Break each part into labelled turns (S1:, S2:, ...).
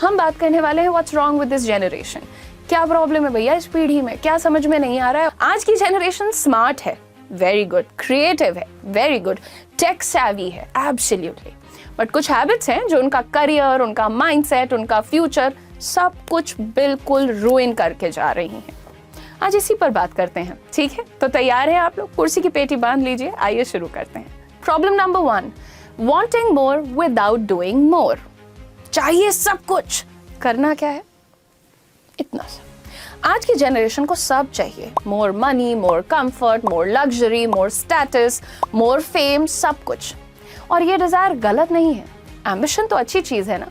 S1: हम बात करने वाले हैं what's wrong with this generation. क्या प्रॉब्लम है भैया इस पीढ़ी में, क्या समझ में नहीं आ रहा है। आज की जनरेशन स्मार्ट है, वेरी गुड, क्रिएटिव है, वेरी गुड, टेक सैवी है, एब्सोल्युटली, बट कुछ हैबिट्स हैं जो उनका करियर, उनका माइंडसेट, उनका फ्यूचर सब कुछ बिल्कुल रुइन करके जा रही हैं। आज इसी पर बात करते हैं, ठीक है? तो तैयार हैं आप लोग? कुर्सी की पेटी बांध लीजिए, आइए शुरू करते हैं। प्रॉब्लम नंबर 1, वांटिंग मोर विदाउट डूइंग मोर। चाहिए सब कुछ, करना क्या है? इतना सा। आज की जनरेशन को सब चाहिए, more money, more comfort, more luxury, more status, more fame, सब कुछ। और ये डिजायर गलत नहीं है, एम्बिशन तो अच्छी चीज है ना।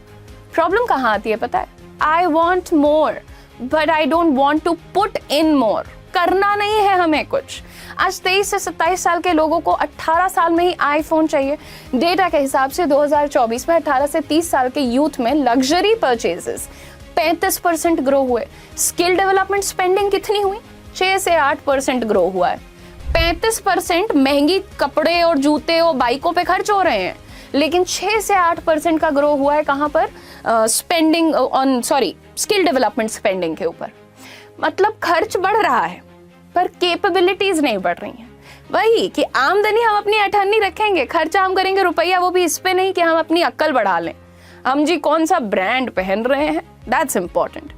S1: प्रॉब्लम कहाँ आती है पता है? I want more but I don't want to put in more. करना नहीं है हमें कुछ। आज 23 से 27 साल के लोगों को 18 साल में ही आईफोन चाहिए। डेटा के हिसाब से 2024 में 18 से 30 साल के यूथ में लग्जरी परचेजेस 35% ग्रो हुए। स्किल डेवलपमेंट स्पेंडिंग कितनी हुई? 6 से 8% ग्रो हुआ है। 35% महंगी कपड़े और जूते और बाइकों पे खर्च हो रहे हैं, लेकिन 6 से 8% का ग्रो हुआ है कहाँ पर? Spending on skill development spending के ऊपर। मतलब खर्च बढ़ रहा है पर कैपेबिलिटीज नहीं बढ़ रही हैं। वही कि आमदनी हम अपनी अठन्नी रखेंगे, खर्चा हम करेंगे रुपया, वो भी इस पे नहीं कि हम अपनी अक्ल बढ़ा लें, हम जी कौन सा ब्रांड पहन रहे हैं। That's important.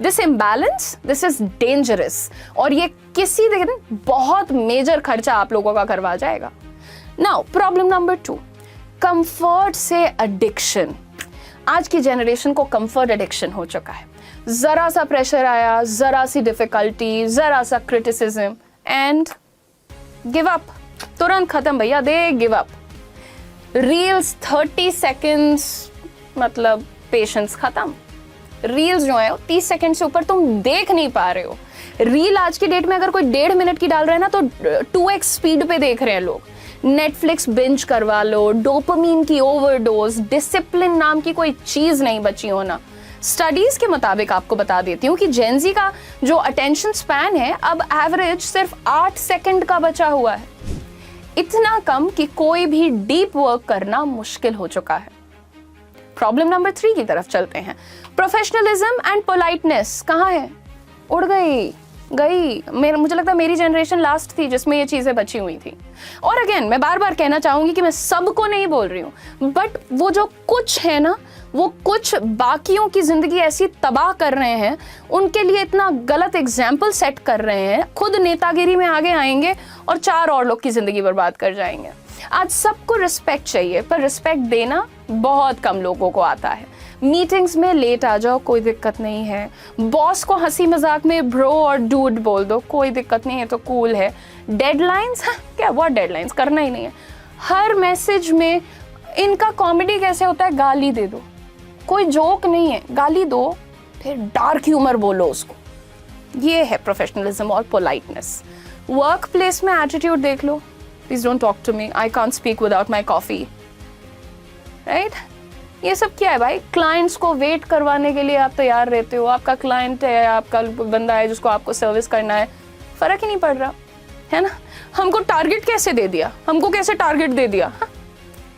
S1: This imbalance, this is dangerous, और ये किसी दिन बहुत मेजर खर्चा आप लोगों का करवा जाएगा। नाउ प्रॉब्लम नंबर 2, कंफर्ट से एडिक्शन। आज की जनरेशन को कंफर्ट एडिक्शन हो चुका है। जरा सा प्रेशर आया, जरा सी डिफिकल्टी, जरा सा क्रिटिसिज्म एंड गिव अप, तुरंत खत्म भैया, they give up. Reels 30 seconds, मतलब पेशेंस खत्म। रील्स जो है 30 सेकंड से ऊपर तुम देख नहीं पा रहे हो। रील आज की डेट में अगर कोई 1.5 मिनट की डाल रहा है ना तो 2x स्पीड पे देख रहे हैं लोग। नेटफ्लिक्स बिंज करवा लो, डोपामीन की ओवरडोज, डिसिप्लिन नाम की कोई चीज नहीं बची होना। स्टडीज के मुताबिक आपको बता देती हूँ कि जेनजी का जो अटेंशन स्पैन है अब एवरेज सिर्फ 8 सेकंड का बचा हुआ है। इतना कम कि कोई भी डीप वर्क करना मुश्किल हो चुका है। प्रॉब्लम नंबर 3 की तरफ चलते हैं। प्रोफेशनलिज्म एंड पोलाइटनेस कहाँ है? उड़ गई। मुझे लगता है मेरी जनरेशन लास्ट थी जिसमें ये चीजें बची हुई थी। और अगेन मैं बार बार कहना चाहूंगी कि मैं सबको नहीं बोल रही हूँ, बट वो जो कुछ है ना, वो कुछ बाकियों की जिंदगी ऐसी तबाह कर रहे हैं, उनके लिए इतना गलत एग्जाम्पल सेट कर रहे हैं, खुद नेतागिरी में आगे आएंगे और 4 और लोग की जिंदगी बर्बाद कर जाएंगे। आज सबको रिस्पेक्ट चाहिए, पर रिस्पेक्ट देना बहुत कम लोगों को आता है। मीटिंग्स में लेट आ जाओ, कोई दिक्कत नहीं है। बॉस को हंसी मजाक में ब्रो और डूड बोल दो, कोई दिक्कत नहीं है, तो कूल है। डेडलाइंस, क्या वो डेडलाइंस करना ही नहीं है। हर मैसेज में इनका कॉमेडी कैसे होता है? गाली दे दो, कोई जोक नहीं है, गाली दो, फिर डार्क ह्यूमर बोलो उसको। ये है प्रोफेशनलिज्म और पोलाइटनेस। वर्क प्लेस में एटीट्यूड देख लो, please don't talk to me, I can't speak without my coffee, right? ये सब क्या है भाई? क्लाइंट्स को वेट करवाने के लिए आप तैयार रहते हो। आपका क्लाइंट है, आपका बंदा है जिसको आपको सर्विस करना है, फर्क ही नहीं पड़ रहा है ना। हमको टारगेट कैसे दे दिया, हमको कैसे टारगेट दे दिया?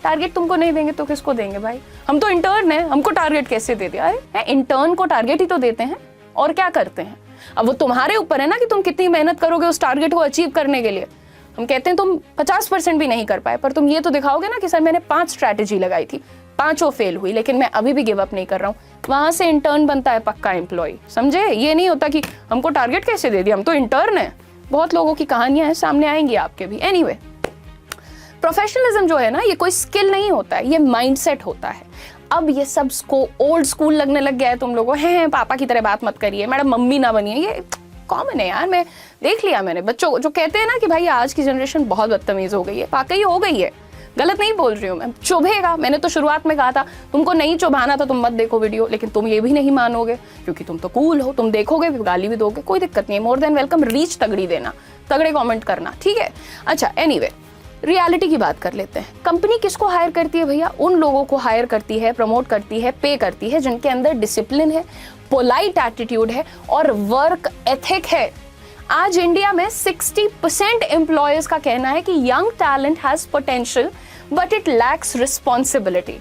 S1: टारगेट तुमको नहीं देंगे तो किसको देंगे भाई? हम तो इंटर्न है, हमको टारगेट कैसे दे दिया? अरे इंटर्न को टारगेट ही तो देते हैं, और क्या करते हैं? अब वो तुम्हारे ऊपर है ना कि तुम कितनी मेहनत करोगे उस टारगेट को अचीव करने के लिए। हम कहते हैं तुम 50% भी नहीं कर पाए, पर तुम ये तो दिखाओगे ना कि सर मैंने 5 स्ट्रैटेजी लगाई थी, 5 फेल हुई, लेकिन मैं अभी भी गिव अप नहीं कर रहा हूँ। वहां से इंटर्न बनता है पक्का एम्प्लॉय, समझे? ये नहीं होता कि हमको टारगेट कैसे दे दिया, हम तो इंटर्न है। बहुत लोगों की कहानियां हैं, सामने आएंगी आपके भी। एनीवे, प्रोफेशनलिज्म जो है ना, ये कोई स्किल नहीं होता है, ये माइंडसेट होता है। अब ये सब ओल्ड स्कूल लगने लग गया है तुम लोगों। हैं पापा की तरह बात मत करिए, मैडम मम्मी ना बनिए, ये कॉमन है यार। मैं देख लिया मैंने बच्चों जो कहते हैं ना कि भाई आज की जनरेशन बहुत बदतमीज हो गई है, वाकई हो गई है, गलत नहीं बोल रही हूँ मैं। चुभेगा, मैंने तो शुरुआत में कहा था तुमको नहीं चुभाना तो तुम मत देखो वीडियो, लेकिन तुम ये भी नहीं मानोगे क्योंकि तुम तो कूल हो, तुम देखोगे गाली भी दोगे, कोई दिक्कत नहीं है, मोर देन वेलकम। रीच तगड़ी देना, तगड़े कमेंट करना, ठीक है? अच्छा, एनीवे, रियलिटी की बात कर लेते हैं। कंपनी किसको हायर करती है भैया? उन लोगों को हायर करती है, प्रमोट करती है, पे करती है जिनके अंदर डिसिप्लिन है, पोलाइट एटीट्यूड है और वर्क एथिक है। आज इंडिया में 60% एम्प्लॉयर्स का कहना है कि young talent has potential but it lacks responsibility.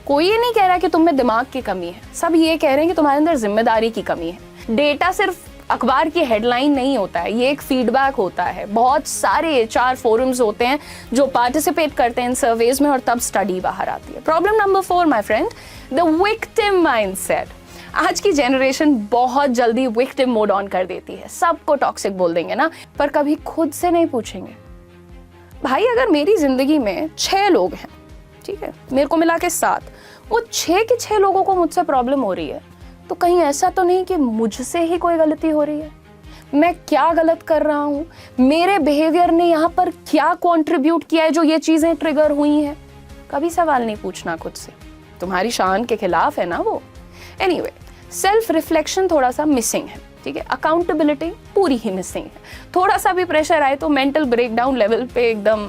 S1: कोई ये नहीं कह रहा कि तुम में दिमाग की कमी है, सब ये कह रहे हैं कि तुम्हारे अंदर जिम्मेदारी की कमी है। डेटा सिर्फ अखबार की हेडलाइन नहीं होता है, ये एक फीडबैक होता है। बहुत सारे एचआर फोरम्स होते हैं जो पार्टिसिपेट करते हैं इन सर्वेज में और तब स्टडी बाहर आती है। Problem number 4 my friend, the victim mindset. आज की जनरेशन बहुत जल्दी विक्टिम मोड ऑन कर देती है, सबको टॉक्सिक बोल देंगे ना, पर कभी खुद से नहीं पूछेंगे भाई अगर मेरी जिंदगी में 6 लोग हैं, ठीक है, मेरे को मिला के 7, वो 6 के 6 लोगों को मुझसे प्रॉब्लम हो रही है, तो कहीं ऐसा तो नहीं कि मुझसे ही कोई गलती हो रही है? मैं क्या गलत कर रहा हूँ? मेरे बिहेवियर ने यहाँ पर क्या कंट्रीब्यूट किया है जो ये चीजें ट्रिगर हुई हैं? कभी सवाल नहीं पूछना खुद से, तुम्हारी शान के खिलाफ है ना वो। एनीवे, सेल्फ रिफ्लेक्शन थोड़ा सा मिसिंग है, ठीक है, अकाउंटेबिलिटी पूरी ही मिसिंग है। थोड़ा सा भी प्रेशर आए तो मेंटल ब्रेकडाउन लेवल पे एकदम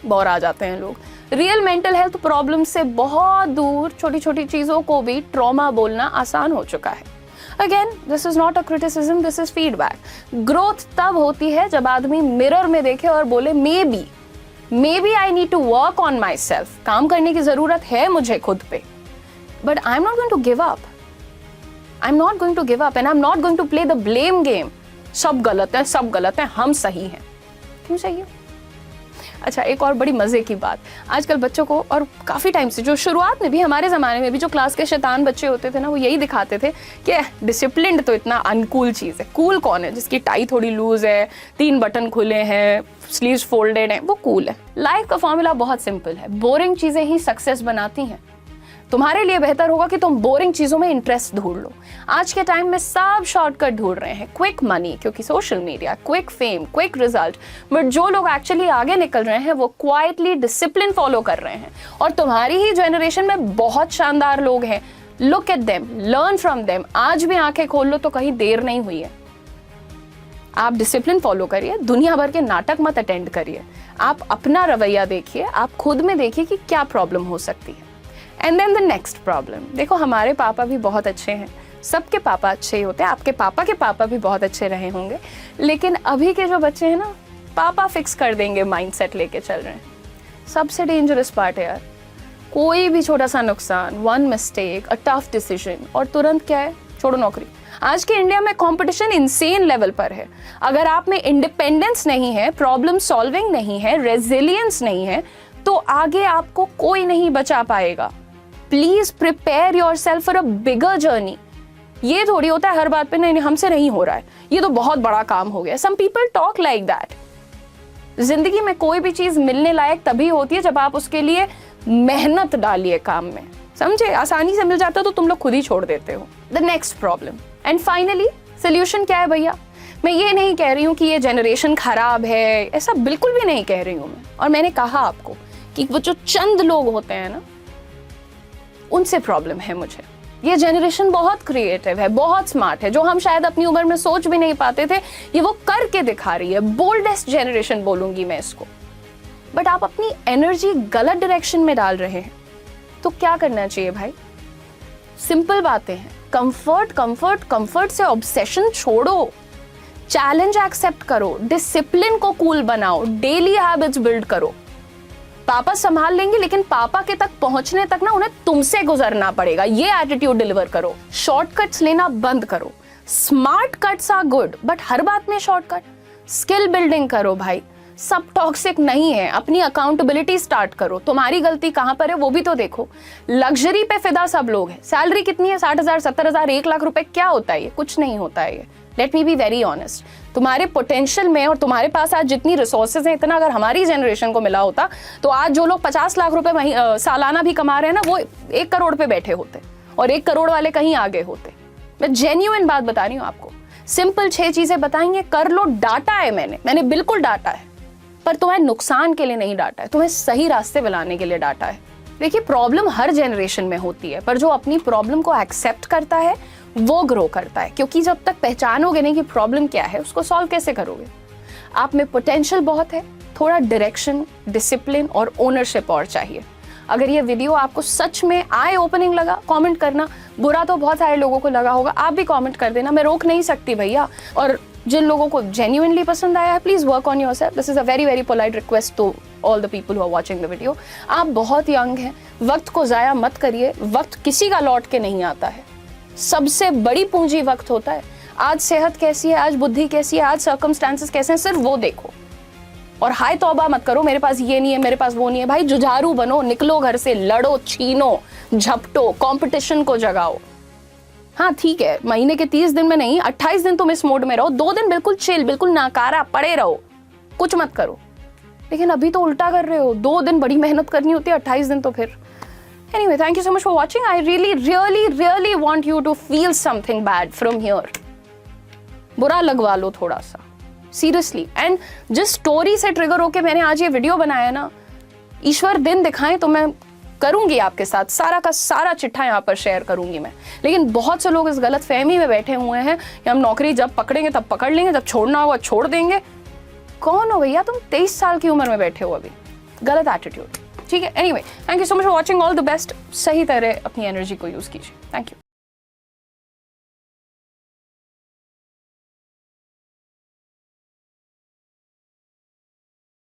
S1: बोर आ जाते हैं लोग। रियल मेंटल हेल्थ प्रॉब्लम से बहुत दूर छोटी छोटी चीजों को भी ट्रॉमा बोलना आसान हो चुका है। Again, this is not a criticism, this is feedback. Growth तब होती है जब आदमी मिरर में देखे और बोले maybe I need to work on myself, काम करने की जरूरत है मुझे खुद पे, but I am not going to give up, and I am not going to play the blame game. सब गलत है, हम सही हैं। क्यों सही है? अच्छा, एक और बड़ी मजे की बात, आजकल बच्चों को, और काफी टाइम से, जो शुरुआत में भी हमारे जमाने में भी जो क्लास के शैतान बच्चे होते थे ना, वो यही दिखाते थे कि डिसिप्लिन तो इतना अनकूल चीज है। कूल कौन है? जिसकी टाई थोड़ी लूज है, 3 बटन खुले हैं, स्लीव्स फोल्डेड हैं, वो कूल है। लाइफ का फॉर्मूला बहुत सिंपल है, बोरिंग चीजें ही सक्सेस बनाती हैं। तुम्हारे लिए बेहतर होगा कि तुम बोरिंग चीजों में इंटरेस्ट ढूंढ लो। आज के टाइम में सब शॉर्टकट ढूंढ रहे हैं, क्विक मनी, क्योंकि social media, quick fame, quick result, but जो लोग एक्चुअली आगे निकल रहे हैं वो क्वाइटली डिसिप्लिन फॉलो कर रहे हैं। और तुम्हारी ही जनरेशन में बहुत शानदार लोग हैं, look at them, learn from them. आज भी आंखें खोल लो तो कहीं देर नहीं हुई है। आप डिसिप्लिन फॉलो करिए, दुनिया भर के नाटक मत अटेंड करिए, आप अपना रवैया देखिए, आप खुद में देखिए कि क्या प्रॉब्लम हो सकती है। And then the next problem, देखो हमारे पापा भी बहुत अच्छे हैं, सबके पापा अच्छे ही होते हैं, आपके पापा के पापा भी बहुत अच्छे रहे होंगे, लेकिन अभी के जो बच्चे हैं ना, पापा फिक्स कर देंगे माइंडसेट लेके चल रहे हैं। सबसे डेंजरस पार्ट है यार, कोई भी छोटा सा नुकसान, 1 मिस्टेक, अ टफ डिसीजन, और तुरंत क्या है, छोड़ो नौकरी। आज के इंडिया में कंपटीशन इंसेन लेवल पर है। अगर आप में इंडिपेंडेंस नहीं है, प्रॉब्लम सॉल्विंग नहीं है, रेजिलियंस नहीं है, तो आगे आपको कोई नहीं बचा पाएगा। Please prepare yourself for a bigger journey. ये थोड़ी होता है हर बात पे नहीं हमसे नहीं हो रहा है, ये तो बहुत बड़ा काम हो गया। Some people talk like that. जिंदगी में कोई भी चीज मिलने लायक तभी होती है जब आप उसके लिए मेहनत डालिए काम में, समझे? आसानी से मिल जाता है तो तुम लोग खुद ही छोड़ देते हो। The next problem and finally solution क्या है भैया? मैं ये नहीं कह रही हूँ कि ये जनरेशन खराब है, ऐसा बिल्कुल भी नहीं कह रही हूँ मैं। और मैंने कहा आपको कि वो जो चंद लोग होते हैं ना, उनसे प्रॉब्लम है मुझे। ये जनरेशन बहुत क्रिएटिव है, बहुत स्मार्ट है, जो हम शायद अपनी उम्र में सोच भी नहीं पाते थे, ये वो करके दिखा रही है। बोल्डेस्ट जनरेशन बोलूंगी मैं इसको। बट आप अपनी एनर्जी गलत डायरेक्शन में डाल रहे हैं, तो क्या करना चाहिए भाई? सिंपल बातें हैं, कंफर्ट कंफर्ट कंफर्ट से ऑब्सेशन छोड़ो, चैलेंज एक्सेप्ट करो, डिसिप्लिन को कूल बनाओ, डेली हैबिट्स बिल्ड करो। पापा संभाल लेंगे, लेकिन पापा के तक पहुंचने तक ना उन्हें तुमसे गुजरना पड़ेगा, ये एटीट्यूड डिलीवर करो। शॉर्टकट्स लेना बंद करो। Smart cuts are good, but हर बात में शॉर्टकट। स्किल बिल्डिंग करो भाई, सब टॉक्सिक नहीं है। अपनी अकाउंटेबिलिटी स्टार्ट करो, तुम्हारी गलती कहां पर है वो भी तो देखो। लग्जरी पे फिदा सब लोग हैं। सैलरी कितनी है? 60,000, 70,000, 1 लाख रुपए। क्या होता है ये? कुछ नहीं होता है ये। Let me be very honest, तुम्हारे पोटेंशियल में और तुम्हारे पास आज जितनी रिसोर्सेज हैं, इतना अगर हमारी जनरेशन को मिला होता तो आज जो लोग 50 लाख रुपए सालाना भी कमा रहे हैं ना, वो 1 करोड़ पे बैठे होते, और 1 करोड़ वाले कहीं आगे होते। मैं जेन्युइन बात बता रही हूँ आपको। सिंपल 6 चीजें बताएंगे, कर लो। डाटा है, मैंने बिल्कुल डाटा है, पर तुम्हें नुकसान के लिए नहीं डाटा है, तुम्हें सही रास्ते पे लाने के लिए डाटा है। देखिए, प्रॉब्लम हर जनरेशन में होती है, पर जो अपनी प्रॉब्लम को एक्सेप्ट करता है वो ग्रो करता है। क्योंकि जब तक पहचानोगे नहीं कि प्रॉब्लम क्या है, उसको सॉल्व कैसे करोगे? आप में पोटेंशियल बहुत है, थोड़ा डायरेक्शन, डिसिप्लिन और ओनरशिप और चाहिए। अगर ये वीडियो आपको सच में आई ओपनिंग लगा, कमेंट करना। बुरा तो बहुत सारे लोगों को लगा होगा, आप भी कमेंट कर देना, मैं रोक नहीं सकती भैया। और जिन लोगों को जेन्युइनली पसंद आया है, please work on yourself. This is a very very polite request to all the people who are watching the video. आप बहुत यंग हैं, वक्त को जाया मत करिए. वक्त किसी का लौट के नहीं आता है. सबसे बड़ी पूंजी वक्त होता है. आज सेहत कैसी है, आज बुद्धि कैसी है, आज सर्कमस्टांसेस कैसे हैं, सिर्फ वो देखो. और हाय तौबा मत करो, मेरे पास ये नहीं है, मेरे पास वो नहीं है. भाई जुझारू बनो, निकलो घर से, लड़ो, छीनो, झपटो, कंपटीशन को जगाओ. हाँ ठीक है, महीने के 30 दिन में नहीं, 28 दिन तुम इस मोड में रहो. 2 दिन बिल्कुल चिल, बिल्कुल नाकारा पड़े रहो, कुछ मत करो. लेकिन अभी तो उल्टा कर रहे हो. 2 दिन बड़ी मेहनत करनी होती है, 28 दिन तो फिर. Anyway, thank you so much for watching. I really want you to feel something bad from here. बुरा लगवा लो थोड़ा सा, सीरियसली. एंड जिस स्टोरी से ट्रिगर होके मैंने आज ये वीडियो बनाया ना, ईश्वर दिन दिखाएं तो मैं करूंगी आपके साथ सारा का सारा चिट्ठा यहाँ पर शेयर करूंगी मैं. लेकिन बहुत से लोग इस गलत फहमी में बैठे हुए हैं कि हम नौकरी जब पकड़ेंगे तब पकड़ लेंगे, जब छोड़ना होगा छोड़ देंगे. कौन हो भैया तुम? 23 साल की उम्र में बैठे हो अभी. गलत एटीट्यूड. ठीक है. Anyway, thank you so much for watching. All the best. सही तरह अपनी एनर्जी को यूज कीजिए. Thank you.